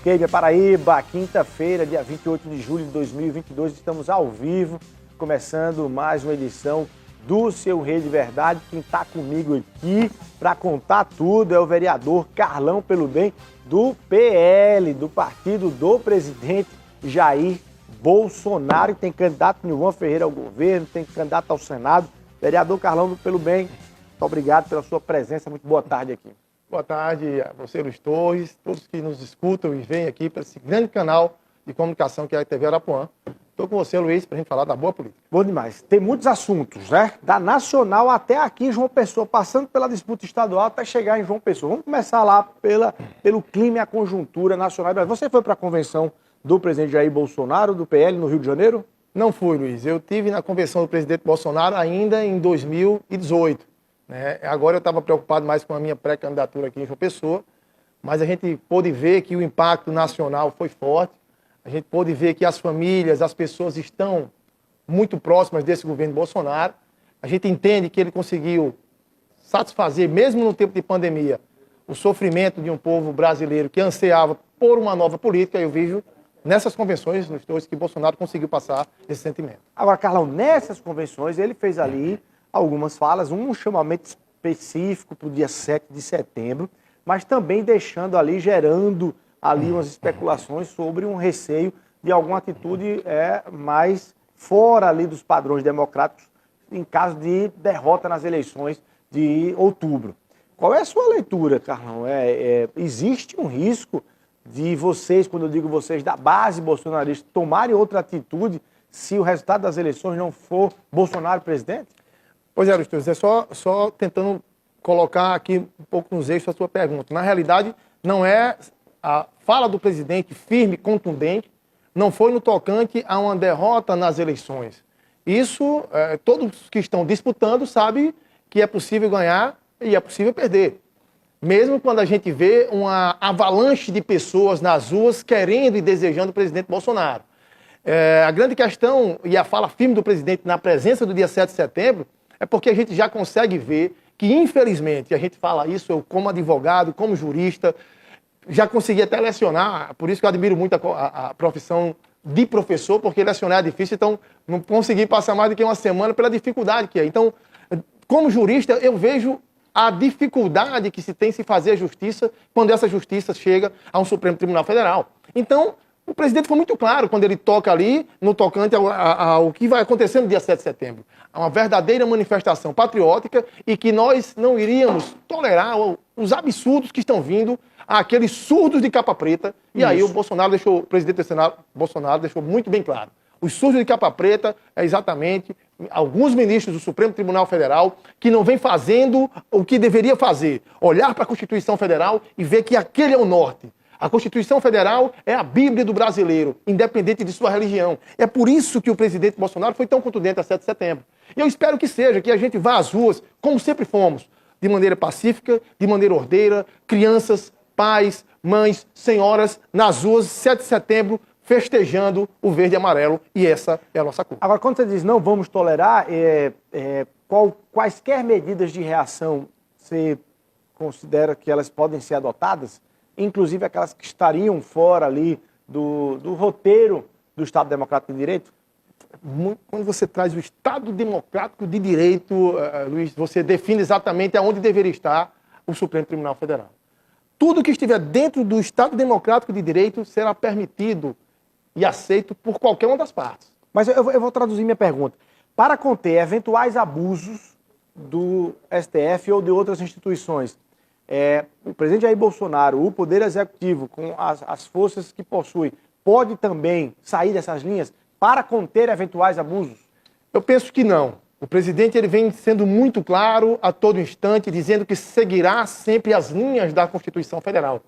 Cascavel, Paraíba, quinta-feira, dia 28 de julho de 2022, estamos ao vivo, começando mais uma edição do Seu Rede Verdade. Quem está comigo aqui para contar tudo é o vereador Carlão Pelo Bem, do PL, do partido do presidente Jair Bolsonaro, que tem candidato Nilvan Ferreira ao governo, tem candidato ao Senado. Vereador Carlão Pelo Bem, muito obrigado pela sua presença, muito boa tarde aqui. Boa tarde a você, Luiz Torres, todos que nos escutam e vêm aqui para esse grande canal de comunicação que é a TV Arapuã. Estou com você, Luiz, para a gente falar da boa política. Bom demais. Tem muitos assuntos, né? Da Nacional até aqui em João Pessoa, passando pela disputa estadual até chegar em João Pessoa. Vamos começar lá pelo clima e a conjuntura nacional. Você foi para a convenção do presidente Jair Bolsonaro, do PL, no Rio de Janeiro? Não fui, Luiz. Eu estive na convenção do presidente Bolsonaro ainda em 2018. Agora eu estava preocupado mais com a minha pré-candidatura aqui em João Pessoa, mas a gente pôde ver que o impacto nacional foi forte, a gente pôde ver que as famílias, as pessoas estão muito próximas desse governo Bolsonaro, a gente entende que ele conseguiu satisfazer, mesmo no tempo de pandemia, o sofrimento de um povo brasileiro que ansiava por uma nova política. Eu vejo nessas convenções, nos dois, que Bolsonaro conseguiu passar esse sentimento. Agora, Carlão, nessas convenções ele fez ali algumas falas, um chamamento específico para o dia 7 de setembro, mas também deixando ali, gerando ali umas especulações sobre um receio de alguma atitude mais fora ali dos padrões democráticos em caso de derrota nas eleições de outubro. Qual é a sua leitura, Carlão? Existe um risco de vocês, quando eu digo vocês, da base bolsonarista, tomarem outra atitude se o resultado das eleições não for Bolsonaro presidente? Pois é, Luiz Torres, só tentando colocar aqui um pouco nos eixos a sua pergunta. Na realidade, não é a fala do presidente firme, contundente, não foi no tocante a uma derrota nas eleições. Isso, todos que estão disputando sabem que é possível ganhar e é possível perder. Mesmo quando a gente vê uma avalanche de pessoas nas ruas querendo e desejando o presidente Bolsonaro. A grande questão, e a fala firme do presidente na presença do dia 7 de setembro, é porque a gente já consegue ver que, infelizmente, a gente fala isso, eu como advogado, como jurista, já consegui até lecionar, por isso que eu admiro muito a profissão de professor, porque lecionar é difícil, então não consegui passar mais do que uma semana pela dificuldade que é. Então, como jurista, eu vejo a dificuldade que se tem se fazer a justiça quando essa justiça chega a um Supremo Tribunal Federal. Então, o presidente foi muito claro quando ele toca ali, no tocante ao que vai acontecer no dia 7 de setembro. É uma verdadeira manifestação patriótica e que nós não iríamos tolerar os absurdos que estão vindo àqueles surdos de capa preta. E aí o presidente do Senado, Bolsonaro, deixou muito bem claro. Os surdos de capa preta é exatamente alguns ministros do Supremo Tribunal Federal que não vêm fazendo o que deveria fazer. Olhar para a Constituição Federal e ver que aquele é o norte. A Constituição Federal é a Bíblia do brasileiro, independente de sua religião. É por isso que o presidente Bolsonaro foi tão contundente a 7 de setembro. E eu espero que seja, que a gente vá às ruas, como sempre fomos, de maneira pacífica, de maneira ordeira, crianças, pais, mães, senhoras, nas ruas, 7 de setembro, festejando o verde e amarelo, e essa é a nossa cor. Agora, quando você diz não vamos tolerar, quaisquer medidas de reação você considera que elas podem ser adotadas? Inclusive aquelas que estariam fora ali do roteiro do Estado Democrático de Direito? Quando você traz o Estado Democrático de Direito, Luiz, você define exatamente aonde deveria estar o Supremo Tribunal Federal. Tudo que estiver dentro do Estado Democrático de Direito será permitido e aceito por qualquer uma das partes. Mas eu vou traduzir minha pergunta. Para conter eventuais abusos do STF ou de outras instituições, o presidente Jair Bolsonaro, o Poder Executivo, com as forças que possui, pode também sair dessas linhas para conter eventuais abusos? Eu penso que não. O presidente ele vem sendo muito claro a todo instante, dizendo que seguirá sempre as linhas da Constituição Federal.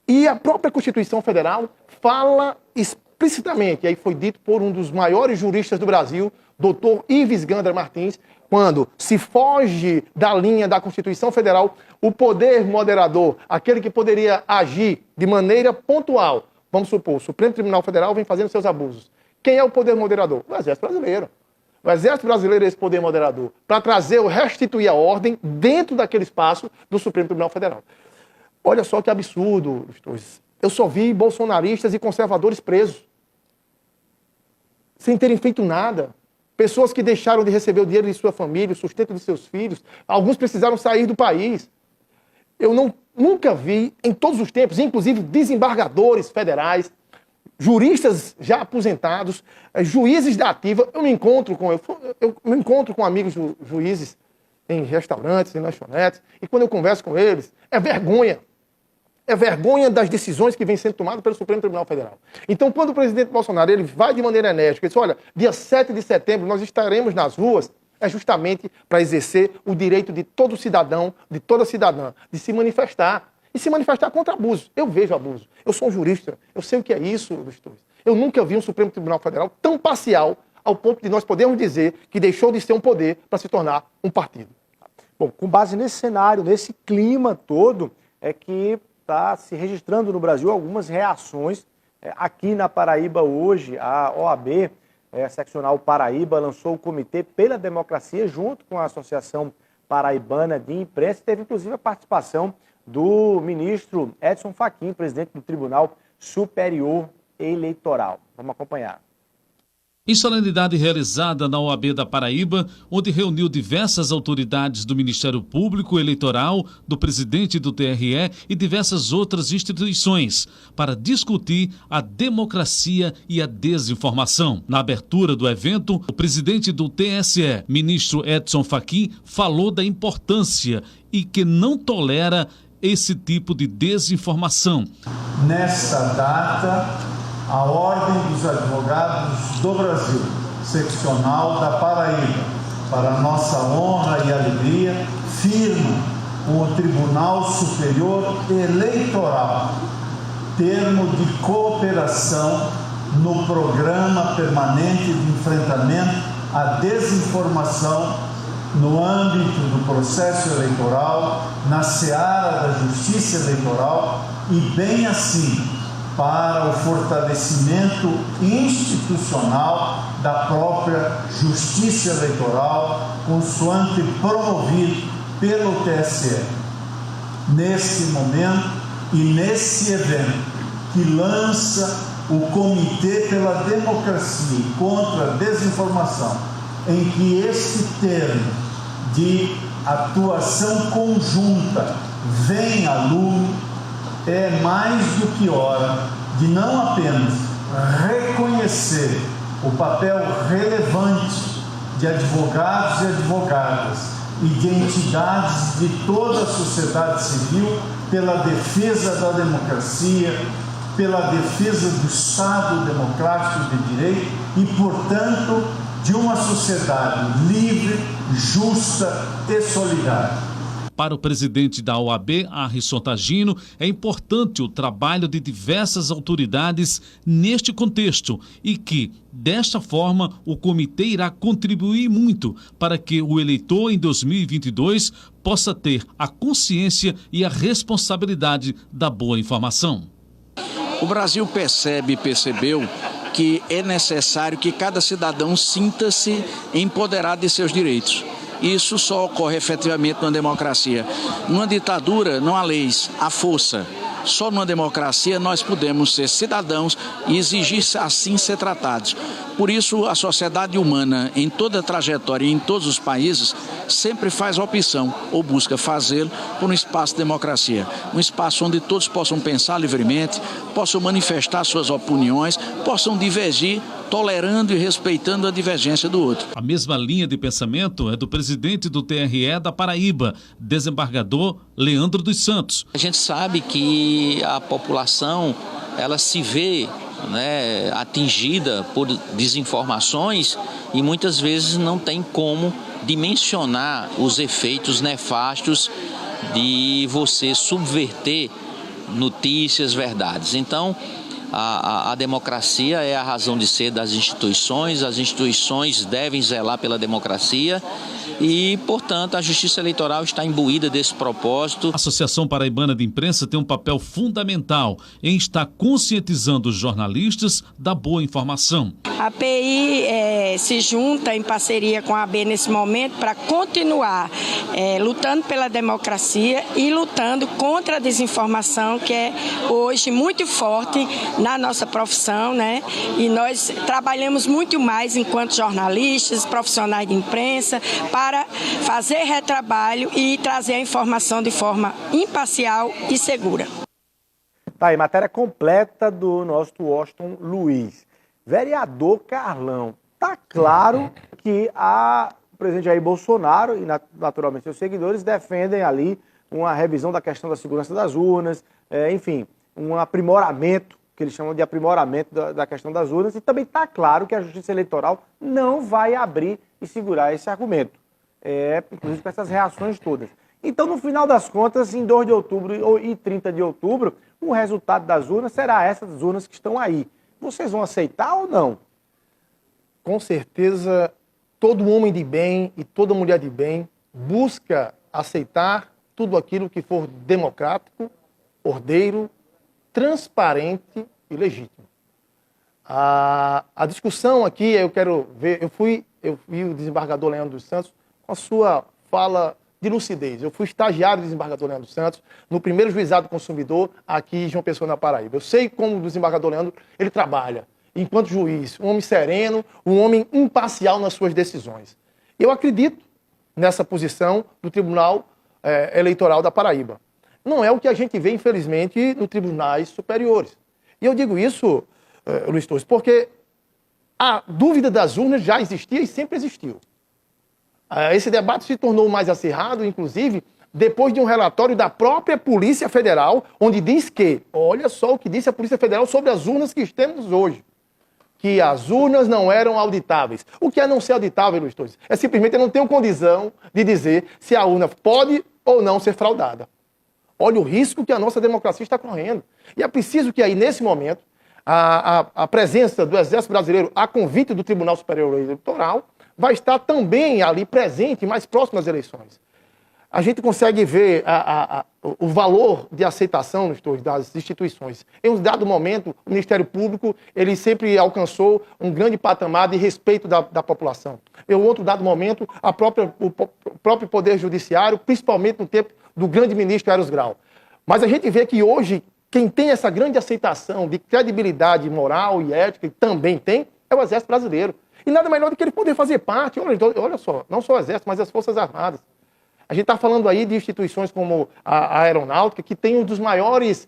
E a própria Constituição Federal fala explicitamente, aí foi dito por um dos maiores juristas do Brasil, doutor Ives Gandra Martins, quando se foge da linha da Constituição Federal, o poder moderador, aquele que poderia agir de maneira pontual, vamos supor, o Supremo Tribunal Federal vem fazendo seus abusos. Quem é o poder moderador? O Exército Brasileiro. O Exército Brasileiro é esse poder moderador, para restituir a ordem dentro daquele espaço do Supremo Tribunal Federal. Olha só que absurdo, eu só vi bolsonaristas e conservadores presos, sem terem feito nada. Pessoas que deixaram de receber o dinheiro de sua família, o sustento de seus filhos. Alguns precisaram sair do país. Eu nunca vi, em todos os tempos, inclusive desembargadores federais, juristas já aposentados, juízes da ativa. Eu me encontro com amigos juízes em restaurantes, em lanchonetes, e quando eu converso com eles, é vergonha. É vergonha das decisões que vêm sendo tomadas pelo Supremo Tribunal Federal. Então, quando o presidente Bolsonaro ele vai de maneira enérgica e diz, olha, dia 7 de setembro nós estaremos nas ruas, é justamente para exercer o direito de todo cidadão, de toda cidadã, de se manifestar. E se manifestar contra abuso. Eu vejo abuso. Eu sou um jurista. Eu sei o que é isso, Luiz Torres. Eu nunca vi um Supremo Tribunal Federal tão parcial ao ponto de nós podermos dizer que deixou de ser um poder para se tornar um partido. Bom, com base nesse cenário, nesse clima todo, é que está se registrando no Brasil algumas reações. Aqui na Paraíba hoje, a OAB, a Seccional Paraíba, lançou o Comitê pela Democracia junto com a Associação Paraibana de Imprensa. Teve inclusive a participação do ministro Edson Fachin, presidente do Tribunal Superior Eleitoral. Vamos acompanhar. Em solenidade realizada na OAB da Paraíba, onde reuniu diversas autoridades do Ministério Público Eleitoral, do presidente do TRE e diversas outras instituições, para discutir a democracia e a desinformação. Na abertura do evento, o presidente do TSE, ministro Edson Fachin, falou da importância e que não tolera esse tipo de desinformação. Nesta data, a Ordem dos Advogados do Brasil, seccional da Paraíba, para nossa honra e alegria, firma com o Tribunal Superior Eleitoral termo de cooperação no Programa Permanente de Enfrentamento à Desinformação no âmbito do processo eleitoral, na seara da justiça eleitoral e, bem assim, para o fortalecimento institucional da própria justiça eleitoral, consoante promovido pelo TSE. Nesse momento e nesse evento que lança o Comitê pela Democracia e contra a Desinformação, em que este termo de atuação conjunta vem à lume, é mais do que hora de não apenas reconhecer o papel relevante de advogados e advogadas e de entidades de toda a sociedade civil pela defesa da democracia, pela defesa do Estado democrático de direito e, portanto, de uma sociedade livre, justa e solidária. Para o presidente da OAB, Arrisson Tagino, é importante o trabalho de diversas autoridades neste contexto e que, desta forma, o comitê irá contribuir muito para que o eleitor em 2022 possa ter a consciência e a responsabilidade da boa informação. O Brasil percebeu que é necessário que cada cidadão sinta-se empoderado de seus direitos. Isso só ocorre efetivamente numa democracia. Numa ditadura não há leis, há força. Só numa democracia nós podemos ser cidadãos e exigir assim ser tratados. Por isso, a sociedade humana, em toda a trajetória e em todos os países, sempre faz opção, ou busca fazê-lo, por um espaço de democracia. Um espaço onde todos possam pensar livremente, possam manifestar suas opiniões, possam divergir, tolerando e respeitando a divergência do outro. A mesma linha de pensamento é do presidente do TRE da Paraíba, desembargador Leandro dos Santos. A gente sabe que a população, ela se vê atingida por desinformações e muitas vezes não tem como dimensionar os efeitos nefastos de você subverter notícias, verdades. Então, a democracia é a razão de ser das instituições, as instituições devem zelar pela democracia e, portanto, a Justiça Eleitoral está imbuída desse propósito. A Associação Paraibana de Imprensa tem um papel fundamental em estar conscientizando os jornalistas da boa informação. A API se junta em parceria com a AB nesse momento para continuar lutando pela democracia e lutando contra a desinformação, que é hoje muito forte na nossa profissão, né? E nós trabalhamos muito mais enquanto jornalistas, profissionais de imprensa, para fazer retrabalho e trazer a informação de forma imparcial e segura. Tá aí, matéria completa do nosso Washington Luiz. Vereador Carlão, tá claro que o presidente Jair Bolsonaro e naturalmente seus seguidores defendem ali uma revisão da questão da segurança das urnas, enfim, um aprimoramento, que eles chamam de aprimoramento da questão das urnas, e também está claro que a Justiça Eleitoral não vai abrir e segurar esse argumento, inclusive com essas reações todas. Então, no final das contas, em 2 de outubro e 30 de outubro, o resultado das urnas será essas urnas que estão aí. Vocês vão aceitar ou não? Com certeza, todo homem de bem e toda mulher de bem busca aceitar tudo aquilo que for democrático, ordeiro, transparente e legítimo. A discussão aqui, eu quero ver, eu vi o desembargador Leandro dos Santos com a sua fala de lucidez. Eu fui estagiário do desembargador Leandro dos Santos no primeiro juizado do consumidor aqui em João Pessoa, na Paraíba. Eu sei como o desembargador Leandro ele trabalha enquanto juiz, um homem sereno, um homem imparcial nas suas decisões. Eu acredito nessa posição do Tribunal Eleitoral da Paraíba. Não é o que a gente vê, infelizmente, nos tribunais superiores. E eu digo isso, Luiz Torres, porque a dúvida das urnas já existia e sempre existiu. Esse debate se tornou mais acirrado, inclusive, depois de um relatório da própria Polícia Federal, onde diz que, olha só o que disse a Polícia Federal sobre as urnas que temos hoje, que as urnas não eram auditáveis. O que é não ser auditável, Luiz Torres? É simplesmente eu não tenho condição de dizer se a urna pode ou não ser fraudada. Olha o risco que a nossa democracia está correndo. E é preciso que aí, nesse momento, a presença do Exército Brasileiro, a convite do Tribunal Superior Eleitoral, vai estar também ali presente, mais próximo às eleições. A gente consegue ver o valor de aceitação das instituições. Em um dado momento, o Ministério Público ele sempre alcançou um grande patamar de respeito da população. Em outro dado momento, o próprio Poder Judiciário, principalmente no tempo do grande ministro Eros Grau. Mas a gente vê que hoje, quem tem essa grande aceitação de credibilidade moral e ética, e também tem, é o Exército Brasileiro. E nada melhor do que ele poder fazer parte, olha só, não só o Exército, mas as Forças Armadas. A gente está falando aí de instituições como a Aeronáutica, que tem um dos maiores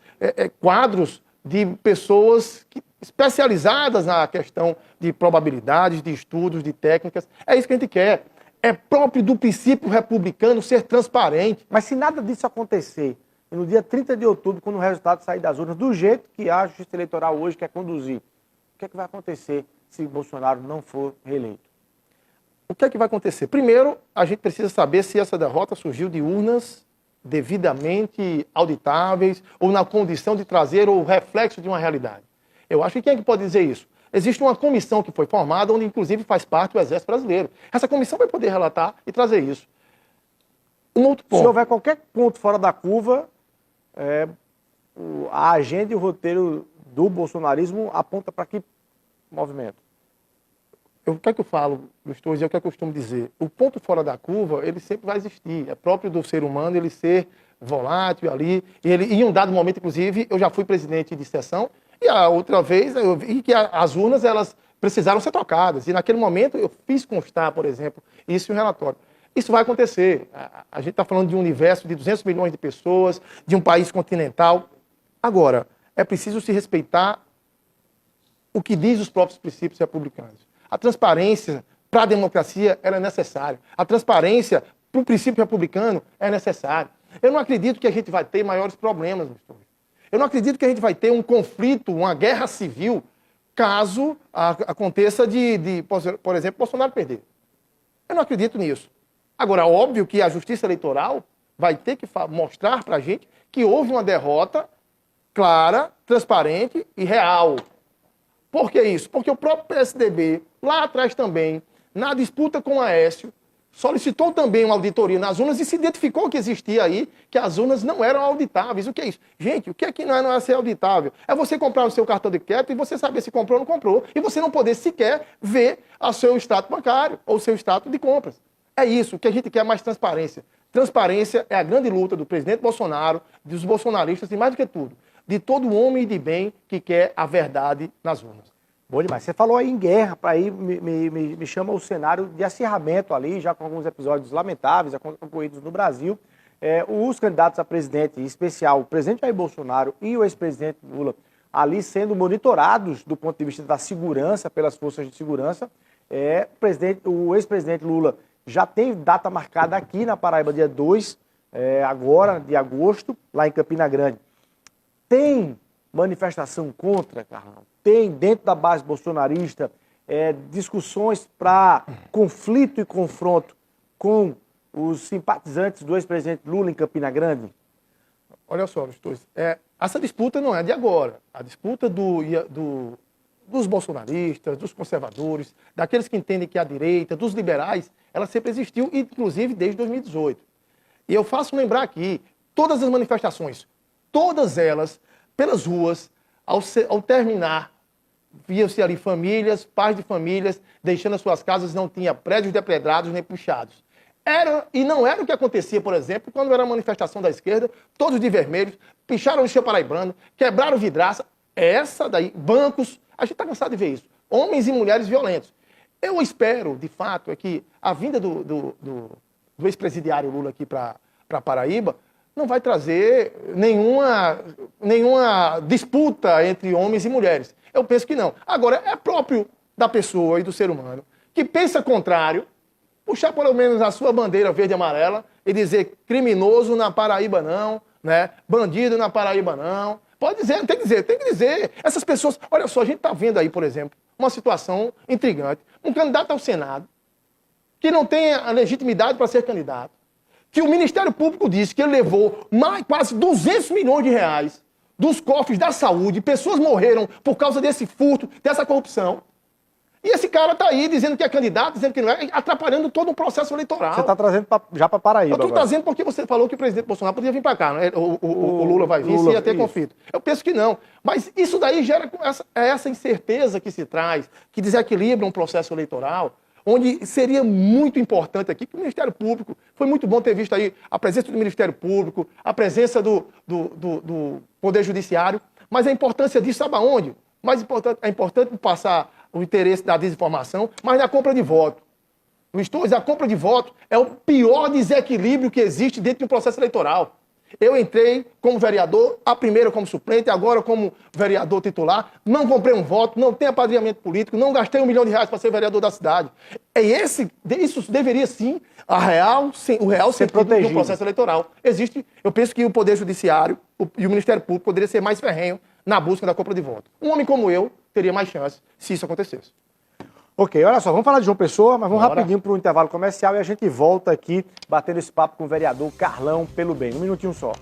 quadros de pessoas especializadas na questão de probabilidades, de estudos, de técnicas. É isso que a gente quer. É próprio do princípio republicano ser transparente. Mas se nada disso acontecer, e no dia 30 de outubro, quando o resultado sair das urnas, do jeito que a Justiça Eleitoral hoje quer conduzir, o que é que vai acontecer se Bolsonaro não for reeleito? O que é que vai acontecer? Primeiro, a gente precisa saber se essa derrota surgiu de urnas devidamente auditáveis ou na condição de trazer o reflexo de uma realidade. Eu acho que quem é que pode dizer isso? Existe uma comissão que foi formada, onde inclusive faz parte o Exército Brasileiro. Essa comissão vai poder relatar e trazer isso. Um outro ponto. Se houver qualquer ponto fora da curva, a agenda e o roteiro do bolsonarismo aponta para que movimento? O que é que eu falo, Luiz Torres, é o que eu costumo dizer. O ponto fora da curva, ele sempre vai existir. É próprio do ser humano ele ser volátil ali. E em um dado momento, inclusive, eu já fui presidente de sessão, e a outra vez eu vi que as urnas elas precisaram ser trocadas. E naquele momento eu fiz constar, por exemplo, isso em um relatório. Isso vai acontecer. A gente está falando de um universo de 200 milhões de pessoas, de um país continental. Agora, é preciso se respeitar o que diz os próprios princípios republicanos. A transparência para a democracia ela é necessária. A transparência para o princípio republicano é necessária. Eu não acredito que a gente vai ter maiores problemas, Luiz. Eu não acredito que a gente vai ter um conflito, uma guerra civil, caso aconteça por exemplo, Bolsonaro perder. Eu não acredito nisso. Agora, óbvio que a Justiça Eleitoral vai ter que mostrar para a gente que houve uma derrota clara, transparente e real. Por que isso? Porque o próprio PSDB, lá atrás também, na disputa com o Aécio, solicitou também uma auditoria nas urnas e se identificou que existia aí, que as urnas não eram auditáveis. O que é isso? Gente, o que é que não é ser auditável? É você comprar o seu cartão de crédito e você saber se comprou ou não comprou, e você não poder sequer ver o seu extrato bancário ou o seu extrato de compras. É isso, o que a gente quer é mais transparência. Transparência é a grande luta do presidente Bolsonaro, dos bolsonaristas e, mais do que tudo, de todo homem de bem que quer a verdade nas urnas. Bom demais. Você falou aí em guerra, para aí me chama o cenário de acirramento ali, já com alguns episódios lamentáveis ocorridos no Brasil. Os candidatos a presidente, em especial o presidente Jair Bolsonaro e o ex-presidente Lula, ali sendo monitorados do ponto de vista da segurança, pelas forças de segurança. O ex-presidente Lula já tem data marcada aqui na Paraíba, dia 2, agora, de agosto, lá em Campina Grande. Tem manifestação contra, Carlão? Tem, dentro da base bolsonarista, discussões para conflito e confronto com os simpatizantes do ex-presidente Lula em Campina Grande? Olha só, Luiz, essa disputa não é de agora. A disputa dos bolsonaristas, dos conservadores, daqueles que entendem que é a direita, dos liberais, ela sempre existiu, inclusive desde 2018. E eu faço lembrar aqui, todas as manifestações, todas elas, pelas ruas, ao terminar, via-se ali famílias, pais de famílias, deixando as suas casas, não tinha prédios depredados nem puxados. E não era o que acontecia, por exemplo, quando era a manifestação da esquerda, todos de vermelho, picharam o chão paraibano, quebraram vidraça, essa daí, bancos, a gente está cansado de ver isso. Homens e mulheres violentos. Eu espero, de fato, que a vinda do ex-presidiário Lula aqui para Paraíba não vai trazer nenhuma disputa entre homens e mulheres. Eu penso que não. Agora, é próprio da pessoa e do ser humano que pensa contrário, puxar pelo menos a sua bandeira verde e amarela e dizer criminoso na Paraíba não, né? Bandido na Paraíba não. Pode dizer, tem que dizer. Essas pessoas, olha só, a gente está vendo aí, por exemplo, uma situação intrigante. Um candidato ao Senado que não tem a legitimidade para ser candidato, que o Ministério Público disse que ele levou quase 200 milhões de reais dos cofres da saúde, pessoas morreram por causa desse furto, dessa corrupção. E esse cara está aí dizendo que é candidato, dizendo que não é, atrapalhando todo um processo eleitoral. Você está trazendo já para Paraíba. Eu estou trazendo porque você falou que o presidente Bolsonaro podia vir para cá, né? O Lula vai vir, se ia ter conflito. Eu penso que não. Mas isso daí gera essa incerteza que se traz, que desequilibra um processo eleitoral, onde seria muito importante aqui que o Ministério Público, foi muito bom ter visto aí a presença do Ministério Público, a presença do Poder Judiciário, mas a importância disso, sabe aonde? Mais importante, é importante passar o interesse da desinformação, mas na compra de voto. A compra de voto é o pior desequilíbrio que existe dentro de um processo eleitoral. Eu entrei como vereador, a primeira como suplente, agora como vereador titular, não comprei um voto, não tenho apadrinhamento político, não gastei R$1 milhão para ser vereador da cidade. Isso deveria sim, o real sentido de um processo eleitoral. Eu penso que o Poder Judiciário e o Ministério Público poderiam ser mais ferrenhos na busca da compra de voto. Um homem como eu teria mais chance se isso acontecesse. Ok, olha só, vamos falar de João Pessoa, mas vamos rapidinho para o intervalo comercial e a gente volta aqui batendo esse papo com o vereador Carlão pelo Bem. Um minutinho só.